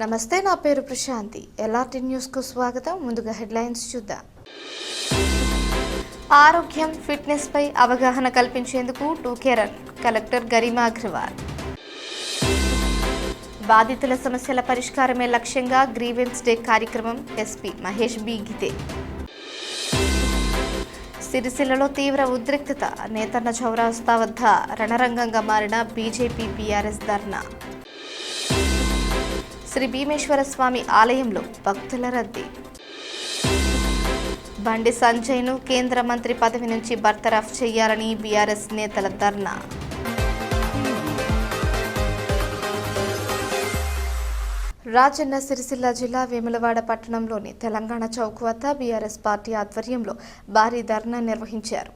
నమస్తే, నా పేరు ప్రశాంతి. ఎల్ఆర్టీ న్యూస్ కు స్వాగతం. ముందుగా హెడ్లైన్స్ చూద్దాం. ఆరోగ్యం, ఫిట్నెస్ పై అవగాహన కల్పించేందుకు టూకేరన్ కలెక్టర్ గరిమా అగ్రవాల్. బాధితుల సమస్యల పరిష్కారమే లక్ష్యంగా గ్రీవెన్స్ డే కార్యక్రమం ఎస్పీ మహేష్ బి గితే. సిరిసిల్లలో తీవ్ర ఉద్రిక్తత, నేతన్న చౌరస్తా వద్ద రణరంగంగా మారిన బీజేపీ బీఆర్ఎస్ ధర్నా. శ్రీ భీమేశ్వర స్వామి ఆలయంలో భక్తుల రద్దీ. బండి సంజయ్ను కేంద్ర మంత్రి పదవి నుంచి బర్తరఫ్ చేయాలని బీఆర్ఎస్ నేతల ధర్నా. రాజన్న సిరిసిల్ల జిల్లా వేములవాడ పట్టణంలోని తెలంగాణ చౌక్ వద్ద బీఆర్ఎస్ పార్టీ ఆధ్వర్యంలో భారీ ధర్నా నిర్వహించారు.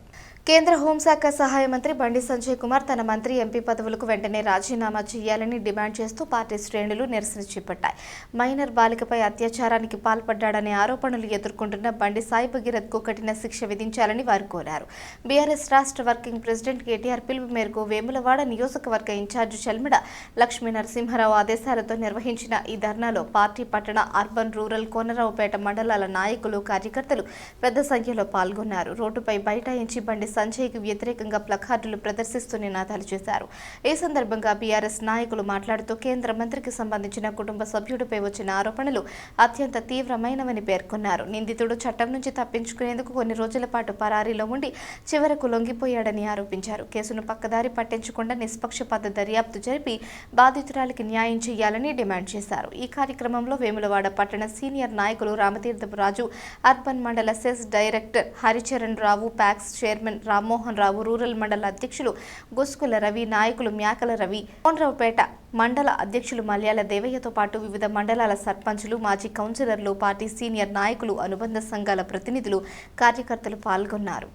కేంద్ర హోంశాఖ సహాయ మంత్రి బండి సంజయ్ కుమార్ తన మంత్రి, ఎంపీ పదవులకు వెంటనే రాజీనామా చేయాలని డిమాండ్ చేస్తూ పార్టీ శ్రేణులు నిరసన చేపట్టాయి. మైనర్ బాలికపై అత్యాచారానికి పాల్పడ్డాడనే ఆరోపణలు ఎదుర్కొంటున్న బండి సాయి భగీరథ్కు కఠిన శిక్ష విధించాలని వారు కోరారు. బీఆర్ఎస్ రాష్ట్ర వర్కింగ్ ప్రెసిడెంట్ కేటీఆర్ పిలుపు మేరకు వేములవాడ నియోజకవర్గ ఇన్ఛార్జి చల్మిడ లక్ష్మీ నరసింహారావు ఆదేశాలతో నిర్వహించిన ఈ ధర్నాలో పార్టీ పట్టణ, అర్బన్, రూరల్, కోనరావుపేట మండలాల నాయకులు, కార్యకర్తలు పెద్ద సంఖ్యలో పాల్గొన్నారు. రోడ్డుపై బైఠాయించి బండి సంజయ్కి వ్యతిరేకంగా ప్లకార్డులు ప్రదర్శిస్తూ నినాదాలు చేశారు. ఈ సందర్భంగా బీఆర్ఎస్ నాయకులు మాట్లాడుతూ కేంద్ర మంత్రికి సంబంధించిన కుటుంబ సభ్యుడిపై వచ్చిన ఆరోపణలు అత్యంత తీవ్రమైనవని పేర్కొన్నారు. నిందితుడు చట్టం నుంచి తప్పించుకునేందుకు కొన్ని రోజుల పాటు పరారీలో ఉండి చివరకు లొంగిపోయాడని ఆరోపించారు. కేసును పక్కదారి పట్టించకుండా నిష్పక్షపాత దర్యాప్తు జరిపి బాధితురాలికి న్యాయం చేయాలని డిమాండ్ చేశారు. ఈ కార్యక్రమంలో వేములవాడ పట్టణ సీనియర్ నాయకులు రామతీర్థపు రాజు, అర్బన్ మండల సెస్ డైరెక్టర్ హరిచరణ్ రావు, packs chairman Rammohan Rao, rural మండల అధ్యక్షులు గొస్కుల రవి, నాయకులు మ్యాకల రవి, కోనరావుపేట మండల అధ్యక్షులు మల్యాల దేవయ్యతో పాటు వివిధ మండలాల సర్పంచులు, మాజీ కౌన్సిలర్లు, పార్టీ సీనియర్ నాయకులు, అనుబంధ సంఘాల ప్రతినిధులు, కార్యకర్తలు పాల్గొన్నారు.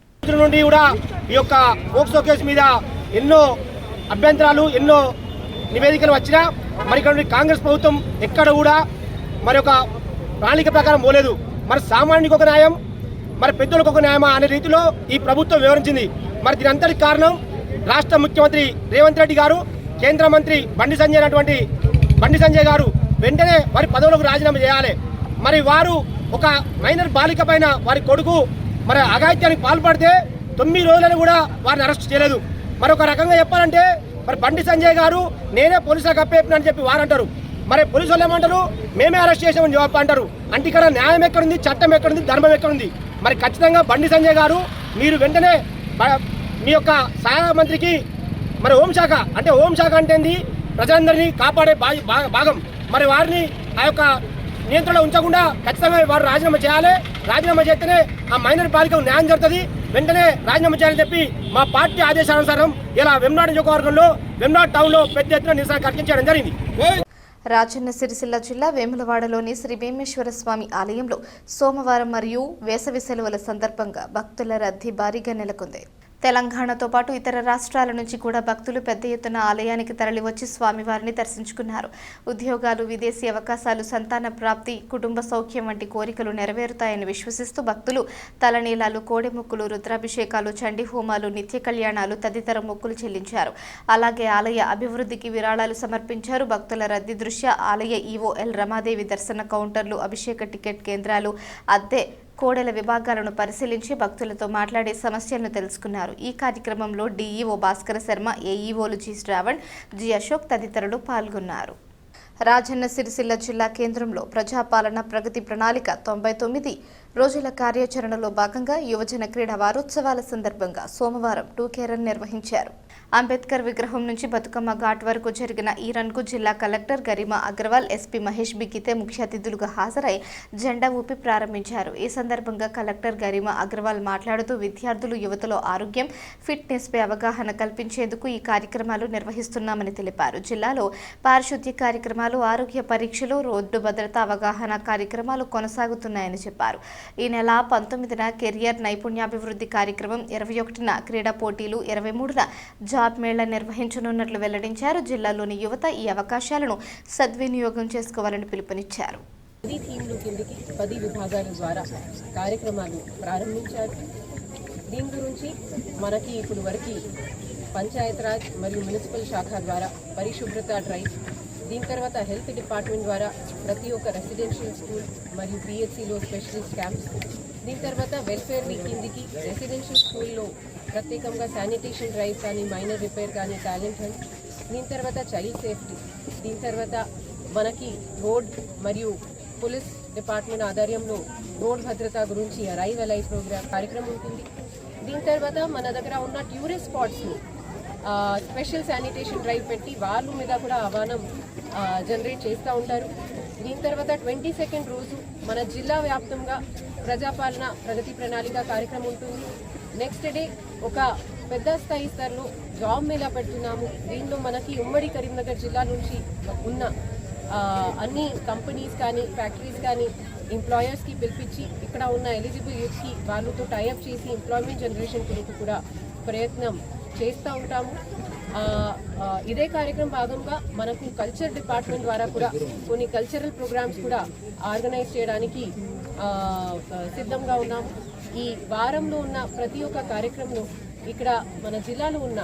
ఈ యొక్క పోక్సో కేసు మీద ఎన్నో అభ్యంతరాలు, ఎన్నో నివేదికలు వచ్చినా మరి ఇక్కడ కాంగ్రెస్ ప్రభుత్వం ఎక్కడ కూడా మరి ఒక ప్రణాళిక ప్రకారం పోలేదు. మరి సామాన్యునికి ఒక న్యాయం, మరి పెద్దలకు ఒక న్యాయమా అనే రీతిలో ఈ ప్రభుత్వం వివరించింది. మరి దీని అంతటి కారణం రాష్ట్ర ముఖ్యమంత్రి రేవంత్ రెడ్డి గారు, కేంద్ర మంత్రి బండి సంజయ్ గారు వెంటనే వారి పదవులకు రాజీనామా చేయాలి. మరి వారు ఒక మైనర్ బాలిక పైన వారి కొడుకు మరి అఘాయిత్యానికి పాల్పడితే 9 రోజులను కూడా వారిని అరెస్ట్ చేయలేదు. మరి ఒక రకంగా చెప్పాలంటే మరి బండి సంజయ్ గారు నేనే పోలీసులకు అప్పచెప్పినని చెప్పి వారు అంటారు. మరి పోలీసు వాళ్ళు ఏమంటారు, మేమే అరెస్ట్ చేసామని జవాబు అంటారు. అంటే ఇక్కడ న్యాయం ఎక్కడుంది, చట్టం ఎక్కడుంది, ధర్మం ఎక్కడుంది? మరి ఖచ్చితంగా బండి సంజయ్ గారు మీరు వెంటనే మీ యొక్క సహాయ మంత్రికి మరి హోంశాఖ అంటే ఏంది, ప్రజలందరినీ కాపాడే భాగం, మరి వారిని ఆ యొక్క నియంత్రణలో ఉంచకుండా ఖచ్చితంగా వారు రాజీనామా చేయాలి. రాజీనామా చేస్తేనే ఆ మైనర్ బాలికకు న్యాయం జరుగుతుంది. వెంటనే రాజీనామా చేయాలని చెప్పి మా పార్టీ ఆదేశానుసారం ఇలా వెమ్నాడు నియోజకవర్గంలో, వెమ్నాడు టౌన్లో పెద్ద ఎత్తున నిరసన కార్యక్రమం జరిగింది. రాజన్న సిరిసిల్ల జిల్లా వేములవాడలోని శ్రీ భీమేశ్వర స్వామి ఆలయంలో సోమవారం మరియు వేసవి సెలవుల సందర్భంగా భక్తుల రద్దీ భారీగా నెలకొంది. తెలంగాణతో పాటు ఇతర రాష్ట్రాల నుంచి కూడా భక్తులు పెద్ద ఎత్తున ఆలయానికి తరలివచ్చి స్వామివారిని దర్శించుకున్నారు. ఉద్యోగాలు, విదేశీ అవకాశాలు, సంతాన ప్రాప్తి, కుటుంబ సౌఖ్యం వంటి కోరికలు నెరవేరుతాయని విశ్వసిస్తూ భక్తులు తలనీలాలు, కోడెమొక్కులు, రుద్రాభిషేకాలు, చండీ హోమాలు, నిత్య కళ్యాణాలు తదితర మొక్కులు చెల్లించారు. అలాగే ఆలయ అభివృద్ధికి విరాళాలు సమర్పించారు. భక్తుల రద్దీ దృష్ట్యా ఆలయ ఈవో ఎల్ రమాదేవి దర్శన కౌంటర్లు, అభిషేక టికెట్ కేంద్రాలు, అద్దె కోడెల విభాగాలను పరిశీలించి భక్తులతో మాట్లాడే సమస్యలను తెలుసుకున్నారు. ఈ కార్యక్రమంలో డీఈఓ భాస్కర శర్మ, ఏఈఓలు జి శ్రావణ్, జి అశోక్ తదితరులు పాల్గొన్నారు. రాజన్న సిరిసిల్ల జిల్లా కేంద్రంలో ప్రజాపాలన ప్రగతి ప్రణాళిక 99 రోజుల కార్యాచరణలో భాగంగా యువజన క్రీడా వారోత్సవాల సందర్భంగా సోమవారం టూకేరన్ నిర్వహించారు. అంబేద్కర్ విగ్రహం నుంచి బతుకమ్మ ఘాట్ వరకు జరిగిన ఈ రన్కు జిల్లా collector Garima Agarwal, SP Mahesh B Gite ముఖ్య అతిథులుగా హాజరై జెండా ఊపి ప్రారంభించారు. ఈ సందర్భంగా కలెక్టర్ గరిమా అగ్రవాల్ మాట్లాడుతూ విద్యార్థులు, యువతలో ఆరోగ్యం, ఫిట్నెస్ పై అవగాహన కల్పించేందుకు ఈ కార్యక్రమాలు నిర్వహిస్తున్నామని తెలిపారు. జిల్లాలో పారిశుద్ధ్య కార్యక్రమాలు, ఆరోగ్య పరీక్షలు, రోడ్డు భద్రత అవగాహన కార్యక్రమాలు కొనసాగుతున్నాయని చెప్పారు. ఈ నెల 19న కెరియర్ నైపుణ్యాభివృద్ధి కార్యక్రమం, 21న క్రీడా పోటీలు, 23న జాబ్ మేళా నిర్వహించనున్నట్లు వెల్లడించారు. జిల్లాలోని యువత ఈ అవకాశాలను సద్వినియోగం చేసుకోవాలని పిలుపునిచ్చారు. 10 థీమ్లు కిందికి 10 విభాగాల ద్వారా కార్యక్రమాలు ప్రారంభించారు. దీని గురించి మనకి ఇప్పుడు వరకు పంచాయత్ రాజ్ మరియు మున్సిపల్ శాఖ ద్వారా పరిశుభ్రత డ్రైవ్, దీని తర్వాత హెల్త్ డిపార్ట్మెంట్ ద్వారా ప్రతి ఒక్క రెసిడెన్షియల్ స్కూల్ మరియు పిహెచ్సిలో స్పెషలిస్ట్ క్యాంప్స్, దీని తర్వాత వెల్ఫేర్ వీక్ కిందికి రెసిడెన్షియల్ స్కూల్లో ప్రత్యేకంగా శానిటేషన్ డ్రైవ్ కానీ మైనర్ రిపేర్ కానీ టాలెంట్ హంట్, దీని తర్వాత చైల్డ్ సేఫ్టీ, దీని తర్వాత మనకి రోడ్ మరియు పోలీస్ డిపార్ట్మెంట్ ఆధ్వర్యంలో రోడ్ భద్రత గురించి అరైవ్ అలైవ్ ప్రోగ్రామ్ కార్యక్రమం ఉంటుంది. దీని తర్వాత మన దగ్గర ఉన్న టూరిస్ట్ స్పాట్స్ని స్పెషల్ శానిటేషన్ డ్రైవ్ పెట్టి వాళ్ళ మీద కూడా ఆహ్వానం జనరేట్ చేస్తూ ఉంటారు. దీని తర్వాత 22nd రోజు మన జిల్లా వ్యాప్తంగా ప్రజాపాలన ప్రగతి ప్రణాళిక కార్యక్రమం ఉంటుంది. నెక్స్ట్ డే ఒక పెద్ద స్థాయి స్థాయిలో జాబ్ మేళా పెడుతున్నాము. దీనిలో మనకి ఉమ్మడి కరీంనగర్ జిల్లా నుంచి ఉన్న అన్ని కంపెనీస్ కానీ ఫ్యాక్టరీస్ కానీ ఎంప్లాయర్స్కి పిలిపించి ఇక్కడ ఉన్న ఎలిజిబుల్ యూత్కి వాళ్ళతో టైఅప్ చేసి ఎంప్లాయ్మెంట్ జనరేషన్ కొరకు కూడా ప్రయత్నం చేస్తూ ఉంటాము. ఇదే కార్యక్రమం భాగంగా మనకు కల్చర్ డిపార్ట్మెంట్ ద్వారా కూడా కొన్ని కల్చరల్ ప్రోగ్రామ్స్ కూడా ఆర్గనైజ్ చేయడానికి సిద్ధంగా ఉన్నాము. ఈ వారంలో ఉన్న ప్రతి ఒక్క కార్యక్రమంలో ఇక్కడ మన జిల్లాలో ఉన్న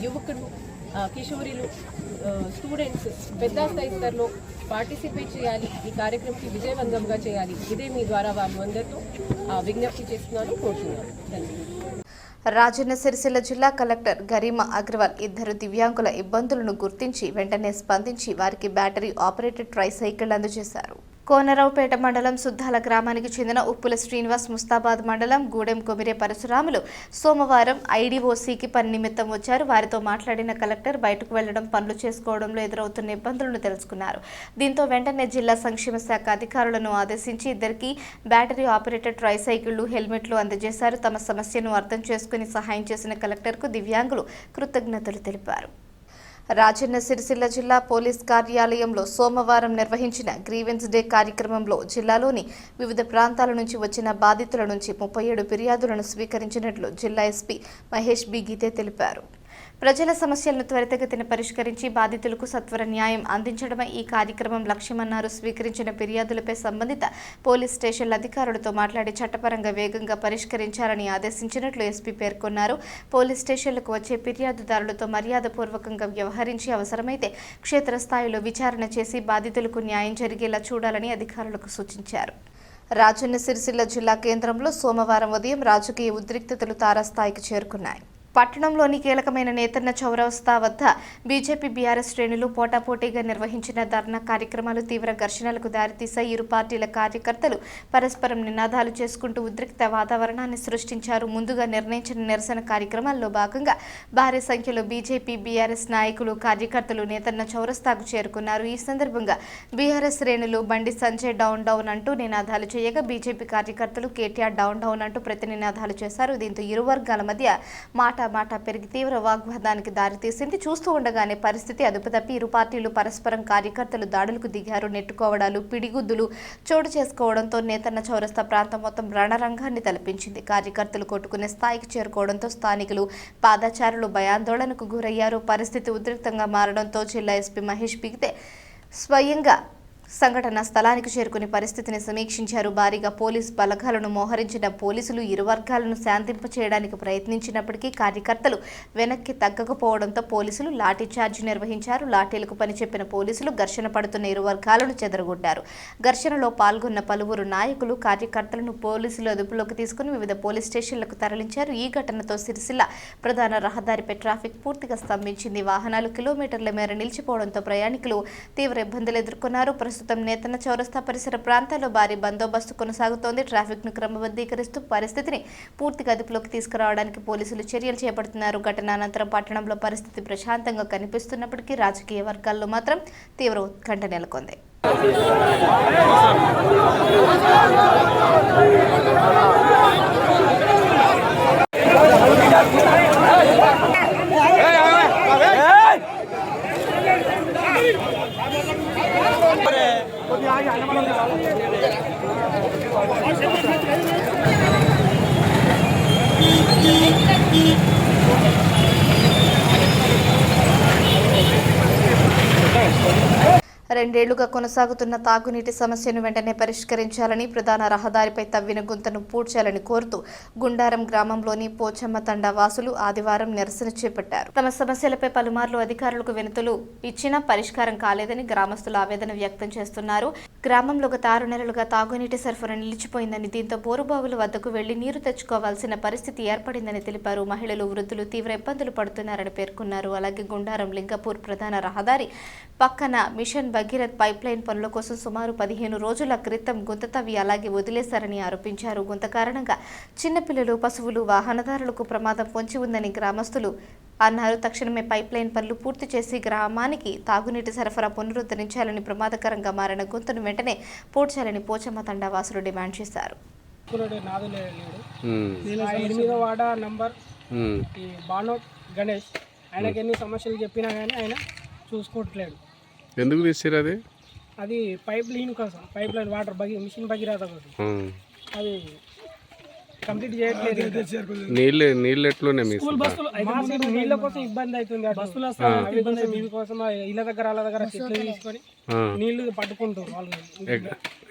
యువకులు, కిషోరీలు, స్టూడెంట్స్ పెద్ద స్థాయి స్థాయిలో పార్టిసిపేట్ చేయాలి. ఈ కార్యక్రమంకి విజయవంతంగా చేయాలి. ఇదే మీ ద్వారా వాళ్ళు అందరితో విజ్ఞప్తి చేస్తున్నాను, కోరుతున్నాను. ధన్యవాదాలు. రాజన్న సిరిసిల్ల జిల్లా కలెక్టర్ గరిమా అగర్వాల్ ఇద్దరు దివ్యాంగుల ఇబ్బందులను గుర్తించి వెంటనే స్పందించి వారికి బ్యాటరీ ఆపరేటెడ్ ట్రైసైకిల్ అందజేశారు. కోనరావుపేట మండలం సుద్దాల గ్రామానికి చెందిన ఉప్పుల శ్రీనివాస్, ముస్తాబాద్ మండలం గూడెం కొమిరే పరశురాములు సోమవారం ఐడీఓసీకి పని నిమిత్తం వచ్చారు. వారితో మాట్లాడిన కలెక్టర్ బయటకు వెళ్లడం, పనులు చేసుకోవడంలో ఎదురవుతున్న ఇబ్బందులను తెలుసుకున్నారు. దీంతో వెంటనే జిల్లా సంక్షేమ శాఖ అధికారులను ఆదేశించి ఇద్దరికి బ్యాటరీ ఆపరేటెడ్ ట్రైసైకిళ్లు, హెల్మెట్లు అందజేశారు. తమ సమస్యను అర్థం చేసుకుని సహాయం చేసిన కలెక్టర్కు దివ్యాంగులు కృతజ్ఞతలు తెలిపారు. రాజన్న సిరిసిల్ల జిల్లా పోలీస్ కార్యాలయంలో సోమవారం నిర్వహించిన గ్రీవెన్స్ డే కార్యక్రమంలో జిల్లాలోని వివిధ ప్రాంతాల నుంచి వచ్చిన బాధితుల నుంచి 37 ఫిర్యాదులను స్వీకరించినట్లు జిల్లా ఎస్పీ మహేష్ బి గీతే తెలిపారు. ప్రజల సమస్యలను త్వరితగతిన పరిష్కరించి బాధితులకు సత్వర న్యాయం అందించడమే ఈ కార్యక్రమం లక్ష్యమన్నారు. స్వీకరించిన ఫిర్యాదులపై సంబంధిత పోలీస్ స్టేషన్ల అధికారులతో మాట్లాడి చట్టపరంగా వేగంగా పరిష్కరించాలని ఆదేశించినట్లు ఎస్పీ పేర్కొన్నారు. పోలీస్ స్టేషన్లకు వచ్చే ఫిర్యాదుదారులతో మర్యాదపూర్వకంగా వ్యవహరించి అవసరమైతే క్షేత్రస్థాయిలో విచారణ చేసి బాధితులకు న్యాయం జరిగేలా చూడాలని అధికారులకు సూచించారు. రాజన్న సిరిసిల్ల జిల్లా కేంద్రంలో సోమవారం ఉదయం రాజకీయ ఉద్రిక్తతలు తారాస్థాయికి చేరుకున్నాయి. పట్టణంలోని కీలకమైన నేతన్న చౌరస్తా వద్ద బీజేపీ బీఆర్ఎస్ శ్రేణులు పోటాపోటీగా నిర్వహించిన ధర్నా కార్యక్రమాలు తీవ్ర ఘర్షణలకు దారితీశాయి. ఇరు పార్టీల కార్యకర్తలు పరస్పరం నినాదాలు చేసుకుంటూ ఉద్రిక్త వాతావరణాన్ని సృష్టించారు. ముందుగా నిర్ణయించిన నిరసన కార్యక్రమాల్లో భాగంగా భారీ సంఖ్యలో బీజేపీ బీఆర్ఎస్ నాయకులు, కార్యకర్తలు నేతన్న చౌరస్తాకు చేరుకున్నారు. ఈ సందర్భంగా బీఆర్ఎస్ శ్రేణులు బండి సంజయ్ డౌన్ డౌన్ అంటూ నినాదాలు చేయగా బీజేపీ కార్యకర్తలు కేటీఆర్ డౌన్ డౌన్ అంటూ ప్రతి నినాదాలు చేశారు. దీంతో ఇరు వర్గాల మధ్య మాట పెరిగి తీవ్ర వాగ్వాదానికి దారితీసింది. చూస్తూ ఉండగానే పరిస్థితి అదుపు తప్పి ఇరు పార్టీలు పరస్పరం కార్యకర్తలు దాడులకు దిగారు. నెట్టుకోవడాలు, పిడిగుద్దులు చోటు చేసుకోవడంతో నేతన్న చౌరస్తా ప్రాంతం మొత్తం రణరంగాన్ని తలపించింది. కార్యకర్తలు కొట్టుకునే స్థాయికి చేరుకోవడంతో స్థానికులు, పాదచారులు భయాందోళనకు గురయ్యారు. పరిస్థితి ఉద్రిక్తంగా మారడంతో జిల్లా ఎస్పీ మహేష్ బిగితే స్వయంగా సంఘటన స్థలానికి చేరుకుని పరిస్థితిని సమీక్షించారు. భారీగా పోలీస్ బలగాలను మోహరించిన పోలీసులు ఇరు వర్గాలను శాంతింపచేయడానికి ప్రయత్నించినప్పటికీ కార్యకర్తలు వెనక్కి తగ్గకపోవడంతో పోలీసులు లాఠీ చార్జ్ నిర్వహించారు. లాఠీలకు పనిచెప్పిన పోలీసులు ఘర్షణ పడుతున్న ఇరు వర్గాలను చెదరగొట్టారు. ఘర్షణలో పాల్గొన్న పలువురు నాయకులు, కార్యకర్తలను పోలీసులు అదుపులోకి తీసుకుని వివిధ పోలీస్ స్టేషన్లకు తరలించారు. ఈ ఘటనతో సిరిసిల్ల ప్రధాన రహదారిపై ట్రాఫిక్ పూర్తిగా స్తంభించింది. వాహనాలు కిలోమీటర్ల మేర నిలిచిపోవడంతో ప్రయాణికులు తీవ్ర ఇబ్బందులు ఎదుర్కొన్నారు. ప్రస్తుతం నేతన్న చౌరస్తా పరిసర ప్రాంతాల్లో భారీ బందోబస్తు కొనసాగుతోంది. ట్రాఫిక్ ను క్రమబద్ధీకరిస్తూ పరిస్థితిని పూర్తిగా అదుపులోకి తీసుకురావడానికి పోలీసులు చర్యలు చేపడుతున్నారు. ఘటన అనంతరం పట్టణంలో పరిస్థితి ప్రశాంతంగా కనిపిస్తున్నప్పటికీ రాజకీయ వర్గాల్లో మాత్రం తీవ్ర ఉత్కంఠ నెలకొంది. రెండేళ్లుగా కొనసాగుతున్న తాగునీటి సమస్యను వెంటనే పరిష్కరించాలని, ప్రధాన రహదారిపై తవ్విన గుంతను పూడ్చాలని కోరుతూ గుండారం గ్రామంలోని పోచమ్మ తండా వాసులు ఆదివారం నిరసన చేపట్టారు. తమ సమస్యలపై పలుమార్లు అధికారులకు వినతులు ఇచ్చినా పరిష్కారం కాలేదని గ్రామస్తులు ఆవేదన వ్యక్తం చేస్తున్నారు. గ్రామంలో గత 6 నెలలుగా తాగునీటి సరఫరా నిలిచిపోయిందని, దీంతో బోరుబావుల వద్దకు వెళ్లి నీరు తెచ్చుకోవాల్సిన పరిస్థితి ఏర్పడిందని తెలిపారు. మహిళలు, వృద్ధులు తీవ్ర ఇబ్బందులు పడుతున్నారని పేర్కొన్నారు. అలాగే గుండారం లింగపూర్ ప్రధాన రహదారి పక్కన మిషన్ భగీరథ్ పైప్ లైన్ పనుల కోసం సుమారు 15 రోజుల క్రితం గుంత తవ్వి అలాగే వదిలేశారని ఆరోపించారు. గుంత కారణంగా చిన్నపిల్లలు, పశువులు, వాహనదారులకు ప్రమాదం పొంచి ఉందని గ్రామస్తులు అన్నారు. తక్షణమే పైప్ లైన్ పనులు పూర్తి చేసి గ్రామానికి తాగునీటి సరఫరా పునరుద్ధరించాలని, ప్రమాదకరంగా మారిన గుంతను వెంటనే పూడ్చాలని పోచమ్మ తండా వాసులు డిమాండ్ చేశారు. గణేష్ ఆయనకి ఎన్ని సమస్యలు చెప్పినా కానీ ఆయన చూసుకోవట్లేడు. ఎందుకు తీసారు అది పైప్ లైన్ కోసం, pipeline water mission Bhagiratha కోసం అది కంప్లీట్ చేయట్లేదు. నీళ్ళు ఎట్లునే స్కూల్ బస్సులు నీళ్ళ కోసం ఇబ్బంది అవుతుంది. బస్సులు నీళ్ళ కోసం ఇళ్ళ దగ్గర వాళ్ళ దగ్గర చెట్లు తీసుకొని నీళ్లు పట్టుకుంటారు వాళ్ళు.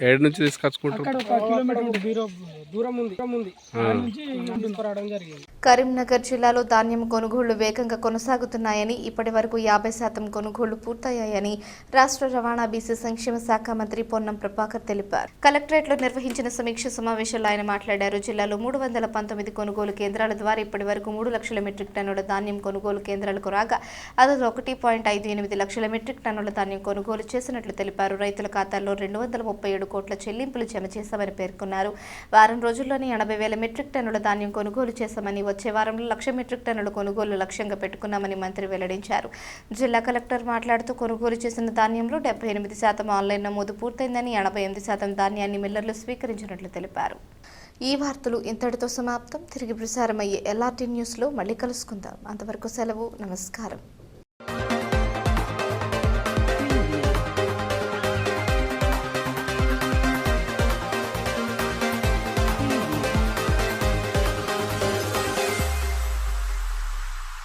ఏడు నుంచి తీసుకొచ్చుకుంటారు. అక్కడ 1 కిలోమీటర్ దూరం ఉంది తీసుకురావడం జరిగింది. కరీంనగర్ జిల్లాలో ధాన్యం కొనుగోళ్లు వేగంగా కొనసాగుతున్నాయని, ఇప్పటి వరకు 50% కొనుగోళ్లు పూర్తయ్యాయని రాష్ట్ర రవాణా, బీసీ సంక్షేమ శాఖ మంత్రి పొన్నం ప్రభాకర్ తెలిపారు. కలెక్టరేట్లో నిర్వహించిన సమీక్ష సమావేశంలో ఆయన మాట్లాడారు. జిల్లాలో 319 కొనుగోలు కేంద్రాల ద్వారా ఇప్పటి వరకు 3 లక్షల మెట్రిక్ టన్నుల ధాన్యం కొనుగోలు కేంద్రాలకు రాగా అందులో 1.58 లక్షల మెట్రిక్ టన్నుల ధాన్యం కొనుగోలు చేసినట్లు తెలిపారు. రైతుల ఖాతాల్లో 237 కోట్ల చెల్లింపులు జమ చేశామని పేర్కొన్నారు. వారం రోజుల్లోనే 80,000 మెట్రిక్ టన్నుల ధాన్యం కొనుగోలు చేశామని, వచ్చే వారంలో 1,00,000 మెట్రిక్ టన్నుల కొనుగోలు లక్ష్యంగా పెట్టుకున్నామని మంత్రి వెల్లడించారు. జిల్లా కలెక్టర్ మాట్లాడుతూ కొనుగోలు చేసిన ధాన్యంలో 78% ఆన్లైన్ నమోదు పూర్తయిందని, 88% ధాన్యాన్ని మిల్లర్లు స్వీకరించినట్లు తెలిపారు. ఈ వార్తలు ఇంతటితో సమాప్తం. తిరిగి ప్రసారమయ్యే LRT న్యూస్లో మళ్ళీ కలుసుకుందాం. అంతవరకు సెలవు. నమస్కారం.